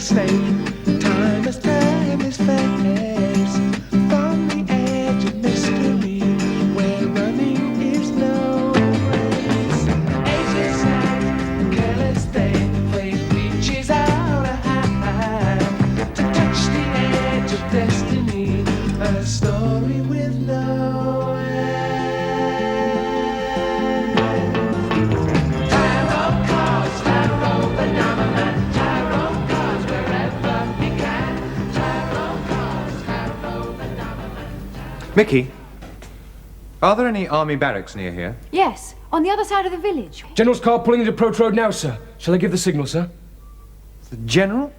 stake. Time as time is face. From the edge of mystery, where running is no race. Ages out, careless day, fate reaches out a hand to touch the edge of destiny. A story with no end. Tarot cards, tarot phenomenon, tarot cards wherever he can. Tarot cards, tarot phenomenon. Mikki, are there any army barracks near here? Yes, on the other side of the village. General's car pulling into Prote Road now, sir. Shall I give the signal, sir? The General?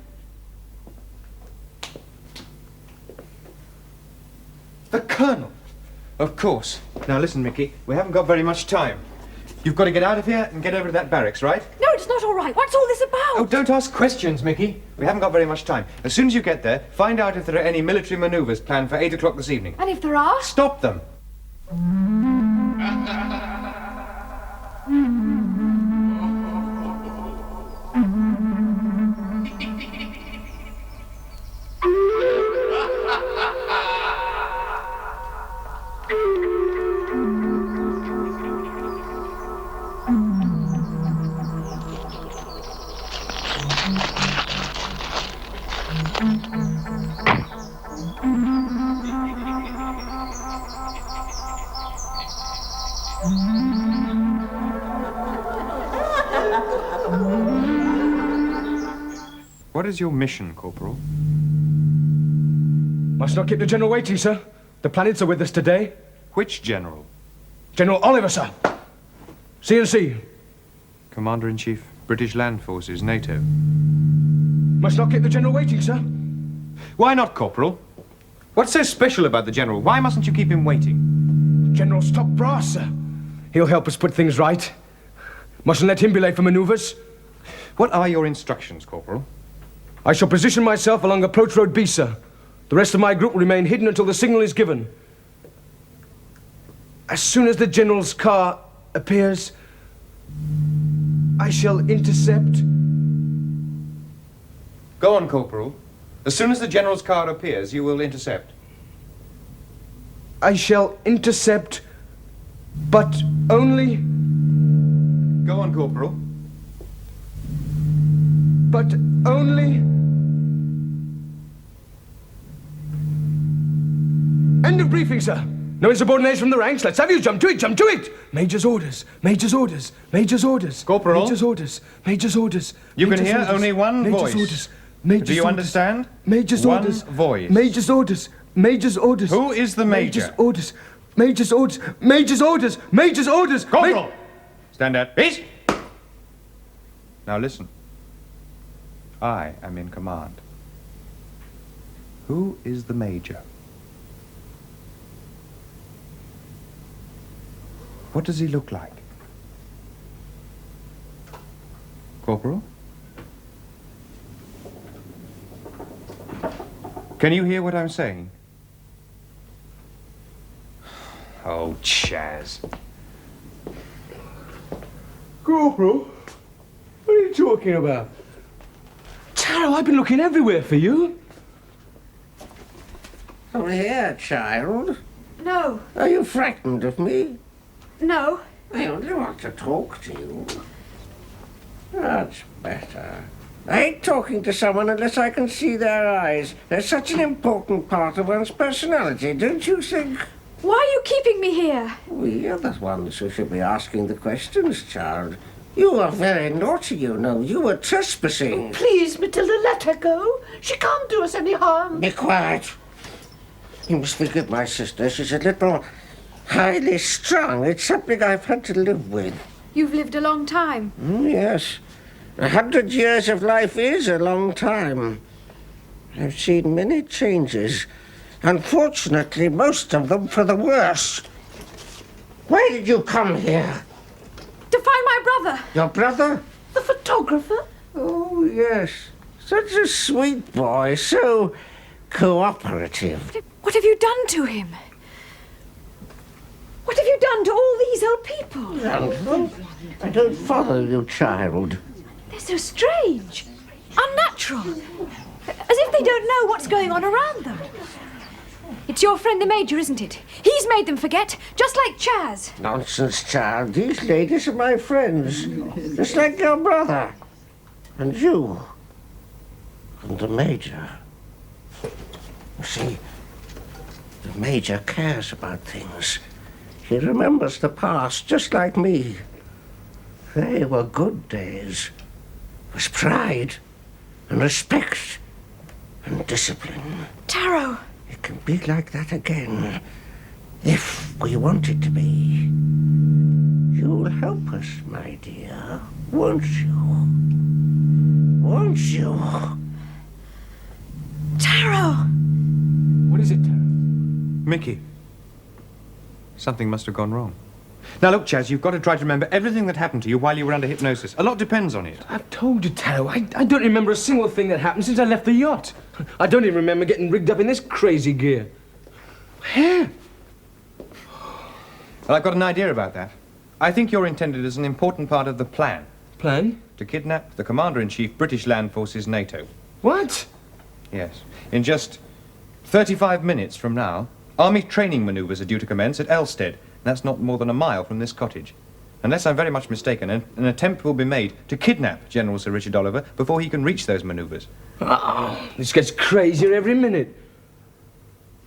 The Colonel? Of course. Now listen, Mikki, we haven't got very much time. You've got to get out of here and get over to that barracks, right? No, it's not all right. What's all this about? Oh, don't ask questions, Mikki. We haven't got very much time. As soon as you get there, find out if there are any military maneuvers planned for 8 o'clock this evening. And if there are? Stop them. What is your mission, Corporal? Must not keep the General waiting, sir. The planets are with us today. Which General? General Oliver, sir. C&C. Commander-in-Chief, British Land Forces, NATO. Must not keep the General waiting, sir. Why not, Corporal? What's so special about the General? Why mustn't you keep him waiting? General's top brass, sir. He'll help us put things right. Mustn't let him be late for maneuvers. What are your instructions, Corporal? I shall position myself along Approach Road B, sir. The rest of my group will remain hidden until the signal is given. As soon as the General's car appears, I shall intercept. Go on, Corporal. As soon as the General's car appears, you will intercept. I shall intercept, but only. Go on, Corporal. But only. End of briefing, sir. No insubordination from the ranks. Let's have you jump to it, jump to it. Major's orders, Major's orders, Major's orders. Corporal. Major's orders, Major's orders. You can Major's hear orders, only one Major's voice. Orders, Major's Do you orders, understand? Major's One orders. voice. Major's orders, Major's orders. Who is the Major? Major's orders, Major's orders, Major's orders, Major's orders. Corporal! Stand at peace. Now listen. I am in command. Who is the Major? What does he look like? Corporal? Can you hear what I'm saying? Oh, Chaz. Corporal, what are you talking about? Taro, I've been looking everywhere for you. Come here, child. No, Are you frightened of me? no. I only want to talk to you. That's better. I hate talking to someone unless I can see their eyes. They're such an important part of one's personality, don't you think? Why are you keeping me here? We are the ones who should be asking the questions, child. You are very naughty, you know. You were trespassing. Please, Matilda, let her go. She can't do us any harm. Be quiet. You must forgive my sister. She's a little highly strung. It's something I've had to live with. You've lived a long time. Yes. 100 years of life is a long time. I've seen many changes. Unfortunately, most of them for the worse. Why did you come here? To find my brother. Your brother? The photographer? Oh, yes. Such a sweet boy, so cooperative. What have you done to him? What have you done to all these old people? I don't follow you, child. They're so strange. Unnatural. As if they don't know what's going on around them. It's your friend the Major, isn't it? He's made them forget, just like Chaz. Nonsense, child. These ladies are my friends. Just like your brother. And you. And the Major. You see, the Major cares about things. He remembers the past, just like me. They were good days. With pride and respect and discipline. Taro. It can be like that again, if we want it to be. You'll help us, my dear, won't you? Won't you? Taro. What is it, Taro? Mikki. Something must have gone wrong. Now look, Chaz, you've got to try to remember everything that happened to you while you were under hypnosis. A lot depends on it. I've told you, Taro, I don't remember a single thing that happened since I left the yacht. I don't even remember getting rigged up in this crazy gear. Where? Well, I've got an idea about that. I think you're intended as an important part of the plan. Plan? To kidnap the Commander-in-Chief, British Land Forces, NATO. What? Yes. In just 35 minutes from now, army training manoeuvres are due to commence at Elstead. That's not more than a mile from this cottage. Unless I'm very much mistaken, an attempt will be made to kidnap General Sir Richard Oliver before he can reach those manoeuvres. Oh, this gets crazier every minute.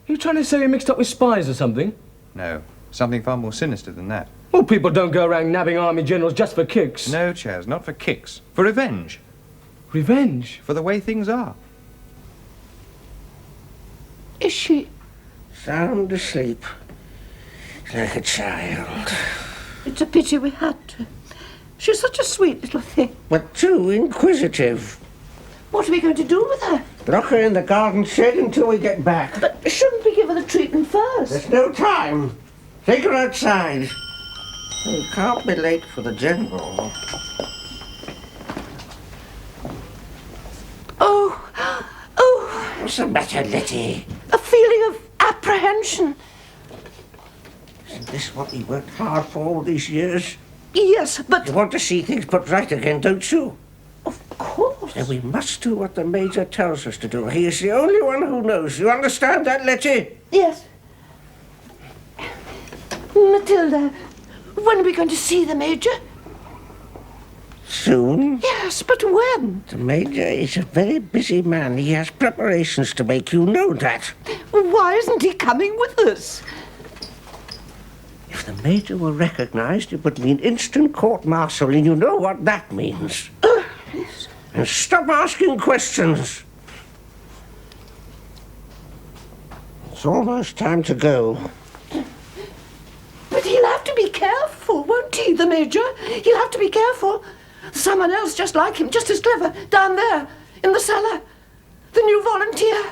You trying to say you're mixed up with spies or something? No, something far more sinister than that. Well, people don't go around nabbing army generals just for kicks. No, Chaz, not for kicks. For revenge. Revenge? For the way things are. Is she? Sound asleep. Like a child. It's a pity we had to. She's such a sweet little thing. But too inquisitive. What are we going to do with her? Lock her in the garden shed until we get back. But shouldn't we give her the treatment first? There's no time. Take her outside. We can't be late for the General. Oh, What's the matter, Letty? a feeling of apprehension. Isn't this what we worked hard for all these years? Yes, but You want to see things put right again, don't you? of course. Then we must do what the Major tells us to do. He is the only one who knows. You understand that, Letty? Yes. Matilda, when are we going to see the Major? Soon. Yes, but when? The Major is a very busy man. He has preparations to make. You know that. Why isn't he coming with us? If the Major were recognized, it would mean instant court-martial, and you know what that means. And stop asking questions. It's almost time to go. But he'll have to be careful, won't he, the Major? He'll have to be careful. Someone else just like him, just as clever, down there, in the cellar. The new volunteer.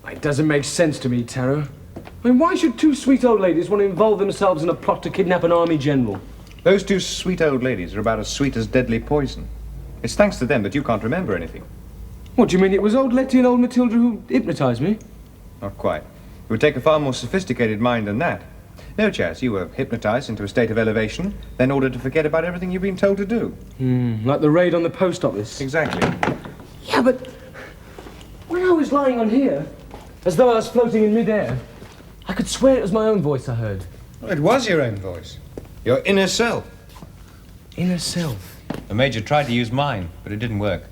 It doesn't make sense to me, Taro. I mean, why should two sweet old ladies want to involve themselves in a plot to kidnap an army general? Those two sweet old ladies are about as sweet as deadly poison. It's thanks to them that you can't remember anything. What, do you mean it was old Letty and old Matilda who hypnotised me? Not quite. It would take a far more sophisticated mind than that. No, Chaz, you were hypnotized into a state of elevation, then ordered to forget about everything you've been told to do. Like the raid on the post office. Exactly. Yeah, but when I was lying on here, as though I was floating in midair, I could swear it was my own voice I heard. Well, it was your own voice. Your inner self. Inner self. The Major tried to use mine, but it didn't work.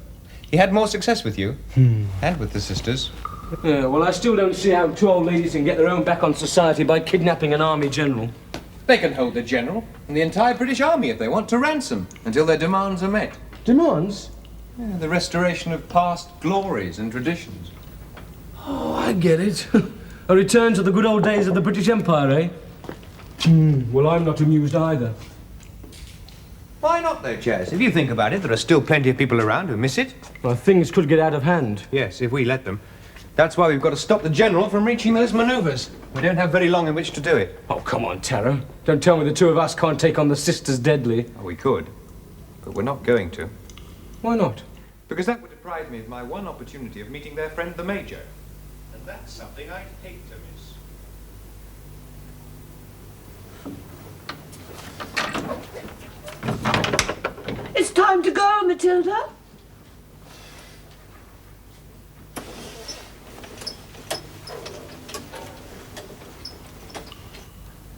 He had more success with you, and with the sisters. Yeah, well, I still don't see how two old ladies can get their own back on society by kidnapping an army general. They can hold the general and the entire British army if they want to ransom, until their demands are met. Demands? Yeah, the restoration of past glories and traditions. Oh, I get it. A return to the good old days of the British Empire, eh? Well, I'm not amused either. Why not, though, Chaz? If you think about it, there are still plenty of people around who miss it. Well, things could get out of hand. Yes, if we let them. That's why we've got to stop the general from reaching those manoeuvres. We don't have very long in which to do it. Oh, come on, Taro. Don't tell me the two of us can't take on the sisters deadly. Oh, we could, but we're not going to. Why not? Because that would deprive me of my one opportunity of meeting their friend, the Major. And that's something I'd hate to miss. It's time to go, Matilda.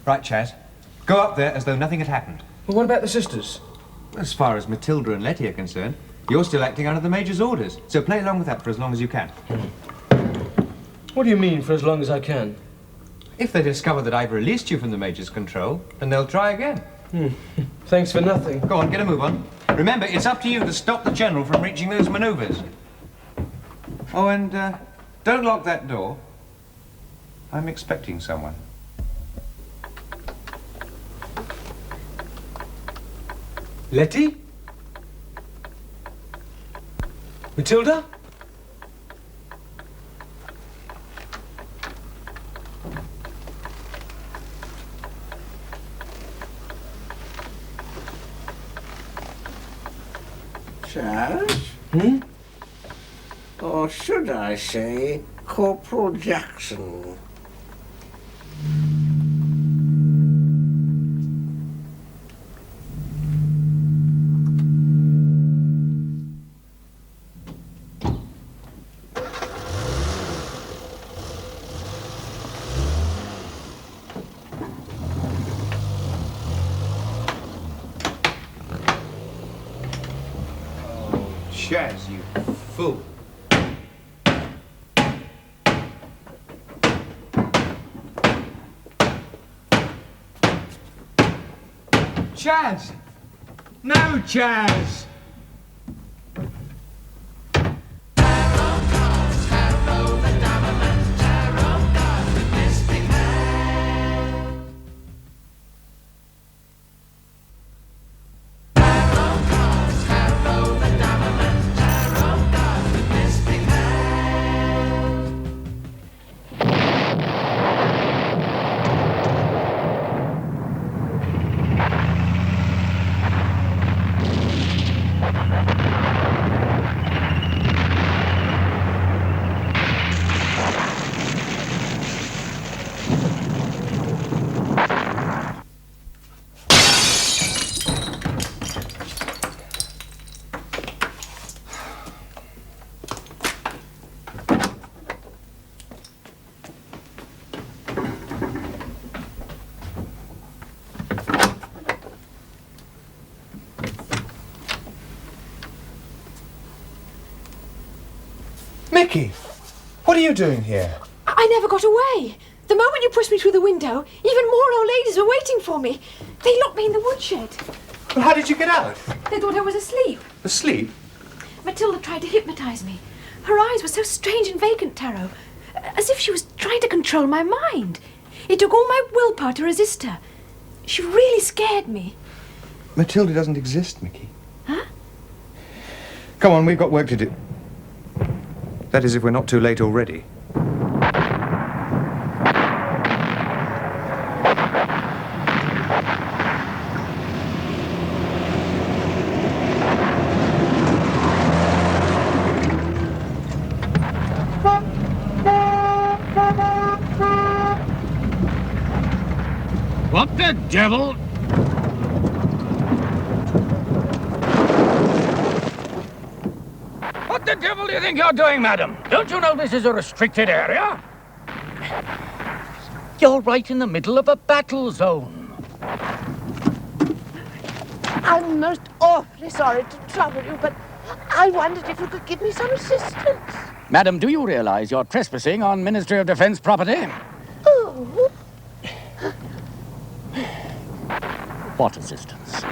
Right, Chaz. Go up there as though nothing had happened. Well, what about the sisters? As far as Matilda and Letty are concerned, you're still acting under the Major's orders. So play along with that for as long as you can. What do you mean, for as long as I can? If they discover that I've released you from the Major's control, then they'll try again. Thanks for nothing. Go on, get a move on. Remember, it's up to you to stop the General from reaching those manoeuvres. Oh, and don't lock that door. I'm expecting someone. Letty? Matilda? Chaz? Or should I say, Corporal Jackson? Chaz, you fool. Chaz! No, Chaz! Mikki, what are you doing here? I never got away. The moment you pushed me through the window, even more old ladies were waiting for me. They locked me in the woodshed. Well, how did you get out? They thought I was asleep. Asleep? Matilda tried to hypnotize me. Her eyes were so strange and vacant, Taro, as if she was trying to control my mind. It took all my willpower to resist her. She really scared me. Matilda doesn't exist, Mikki. Huh? Come on, we've got work to do. That is, if we're not too late already. What the devil? What the devil do you think you're doing, madam? Don't you know this is a restricted area? You're right in the middle of a battle zone. I'm most awfully sorry to trouble you, but I wondered if you could give me some assistance. Madam, do you realize you're trespassing on Ministry of Defense property? Oh. What assistance?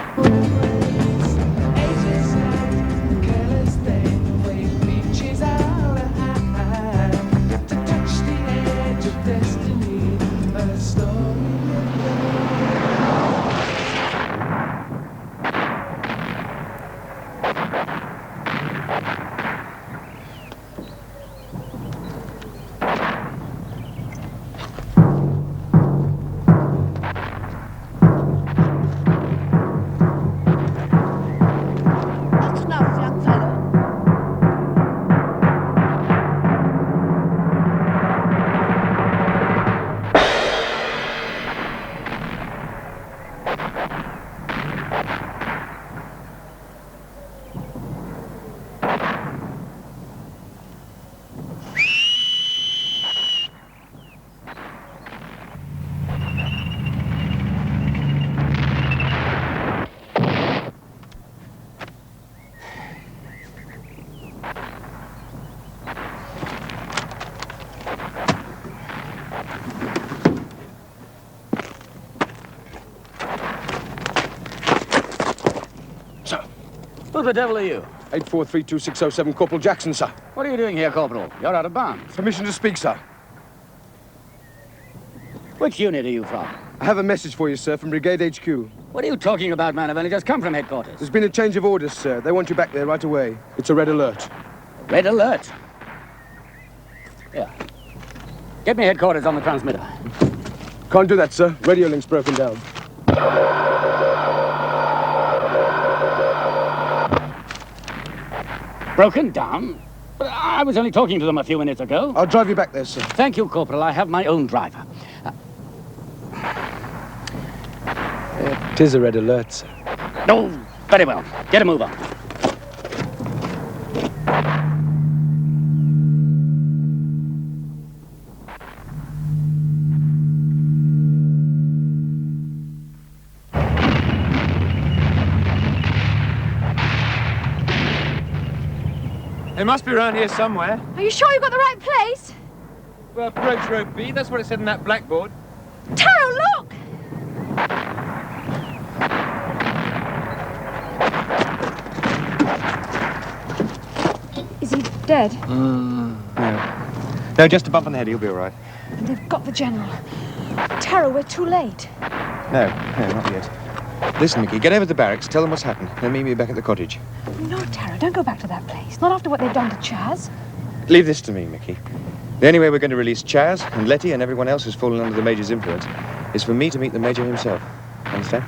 Who the devil are you? 8432-607, Corporal Jackson, sir. What are you doing here, Corporal? You're out of bounds. Permission to speak, sir. Which unit are you from? I have a message for you, sir, from Brigade HQ. What are you talking about, man? I've only just come from headquarters. There's been a change of orders, sir. They want you back there right away. It's a red alert. Red alert. Yeah. Get me headquarters on the transmitter. Can't do that, sir. Radio link's broken down. Broken down? But I was only talking to them a few minutes ago. I'll drive you back there, sir. Thank you, Corporal. I have my own driver. It is a red alert, sir. Oh, very well. Get a move on. They must be around here somewhere. Are you sure you've got the right place? Well, approach road B, that's what it said in that blackboard. Taro, look! Is he dead? No, just a bump on the head, he'll be all right. And they've got the general. Taro, we're too late. No, not yet. Listen, Mickey, get over to the barracks, tell them what's happened, then meet me back at the cottage. No, Taro, don't go back to that place. Not after what they've done to Chaz. Leave this to me, Mickey. The only way we're going to release Chaz and Letty and everyone else who's fallen under the Major's influence is for me to meet the Major himself. Understand?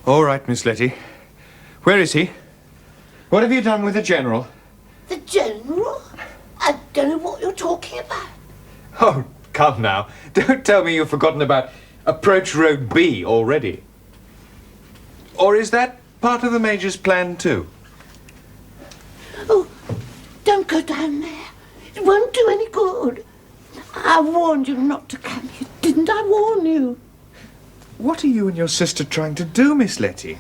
All right, Miss Letty. Where is he? What have you done with the General? The General? I don't know what you're talking about. Oh, come now. Don't tell me you've forgotten about approach road B already. Or is that part of the Major's plan too? Oh, don't go down there. It won't do any good. I warned you not to come here. Didn't I warn you? What are you and your sister trying to do, Miss Letty?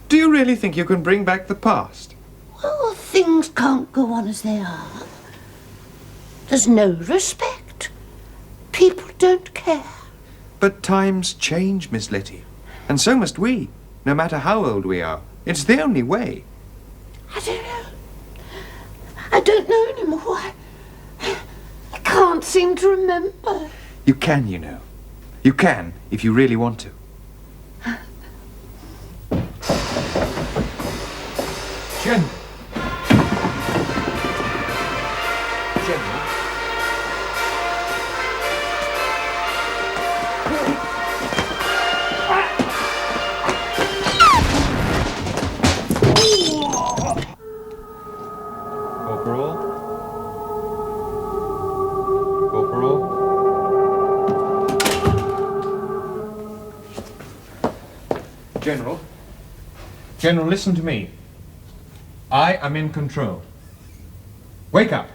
Do you really think you can bring back the past? Well, things can't go on as they are. There's no respect. People don't care. But times change, Miss Letty. And so must we, no matter how old we are. It's the only way. I don't know. I don't know anymore. I can't seem to remember. You can, you know. You can, if you really want to. General. General. Corporal. Corporal. General. General, listen to me. I am in control. Wake up.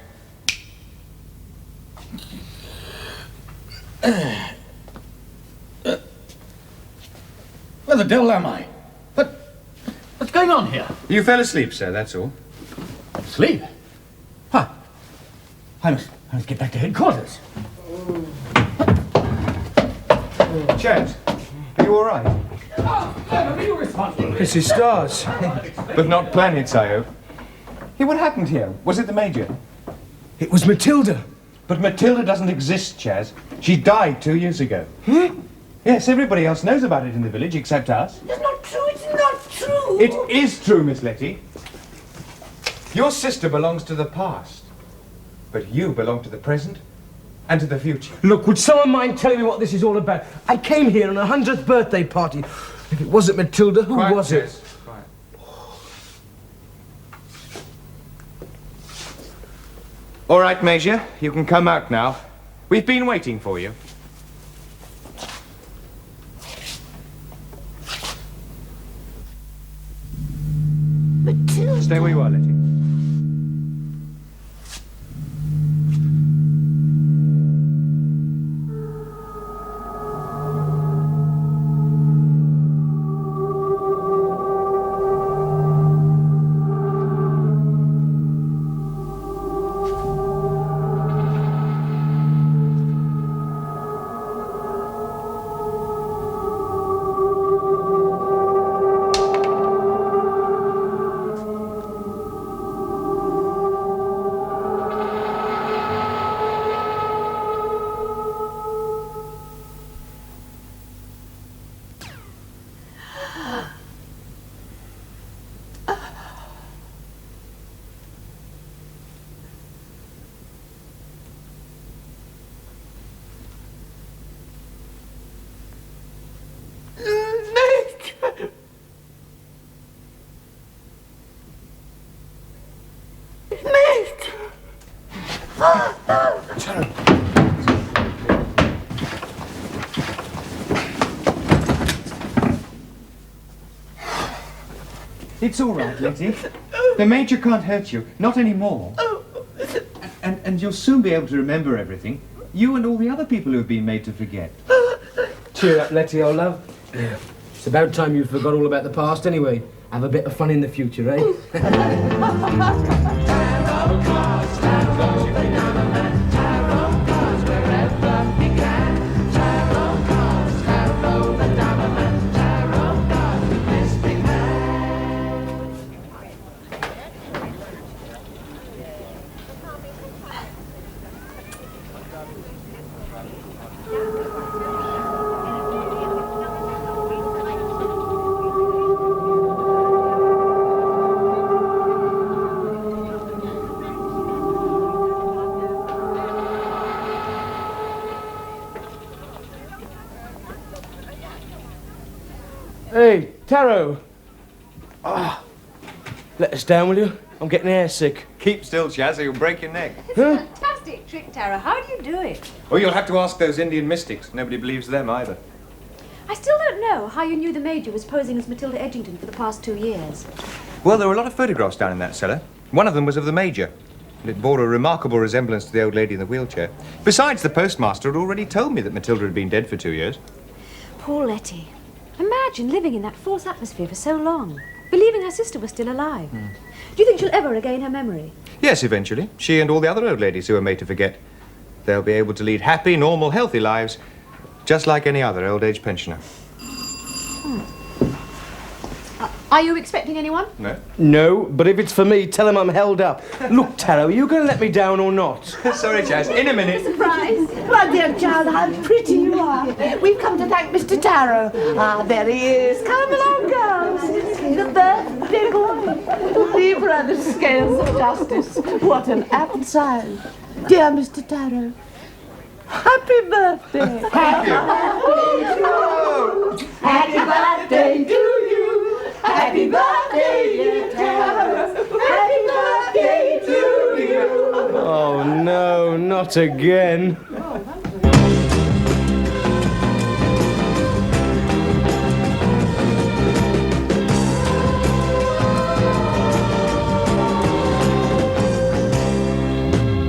Where the devil am I? What's going on here? You fell asleep, sir, that's all. Sleep? Huh. I must get back to headquarters. Chaz, are you all right? Are you responsible? It's his stars. But not planets, I hope. Hey, what happened here? Was it the Major? It was Matilda. But Matilda doesn't exist, Chaz. She died 2 years ago. Yes, everybody else knows about it in the village except us. It's not true. It's not true. It is true, Miss Letty. Your sister belongs to the past. But you belong to the present and to the future. Look, would someone mind telling me what this is all about? I came here on a 100th birthday party. If it wasn't Matilda, who Quiet, was Chaz. it? Quiet. All right, Major, you can come out now. We've been waiting for you. Matilda. Stay where you are, Letty. It's all right, Letty. The Major can't hurt you. Not anymore. And you'll soon be able to remember everything. You and all the other people who've been made to forget. Cheer up, Letty, old love. Yeah. It's about time you forgot all about the past anyway. Have a bit of fun in the future, eh? Hey, Taro. Let us down, will you? I'm getting airsick. Keep still, Chaz, or you'll break your neck. Fantastic trick, Tara. How do you do it? Or you'll have to ask those Indian mystics. Nobody believes them either. I still don't know how you knew the Major was posing as Matilda Edgington for the past 2 years. Well, there were a lot of photographs down in that cellar. One of them was of the Major, and it bore a remarkable resemblance to the old lady in the wheelchair. Besides, the postmaster had already told me that Matilda had been dead for 2 years. Poor Letty. Imagine living in that false atmosphere for so long, believing her sister was still alive. Do you think she'll ever regain her memory? Yes, eventually. She and all the other old ladies who are made to forget. They'll be able to lead happy, normal, healthy lives, just like any other old-age pensioner. Are you expecting anyone? No? No, but if it's for me, tell him I'm held up. Look, Taro, are you going to let me down or not? Sorry, Chaz. In a minute. Surprise! My dear child, how pretty you are. We've come to thank Mr. Taro. Ah, there he is. Come along, girls. The birthday boy. Libra and the scales of justice. What an apt sign. Dear Mr. Taro, happy birthday. Happy birthday to you. Happy birthday, dear Taro. Happy birthday to you. Oh, no, not again.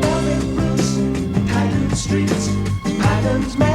Velvet roofs, patterned streets, patterns made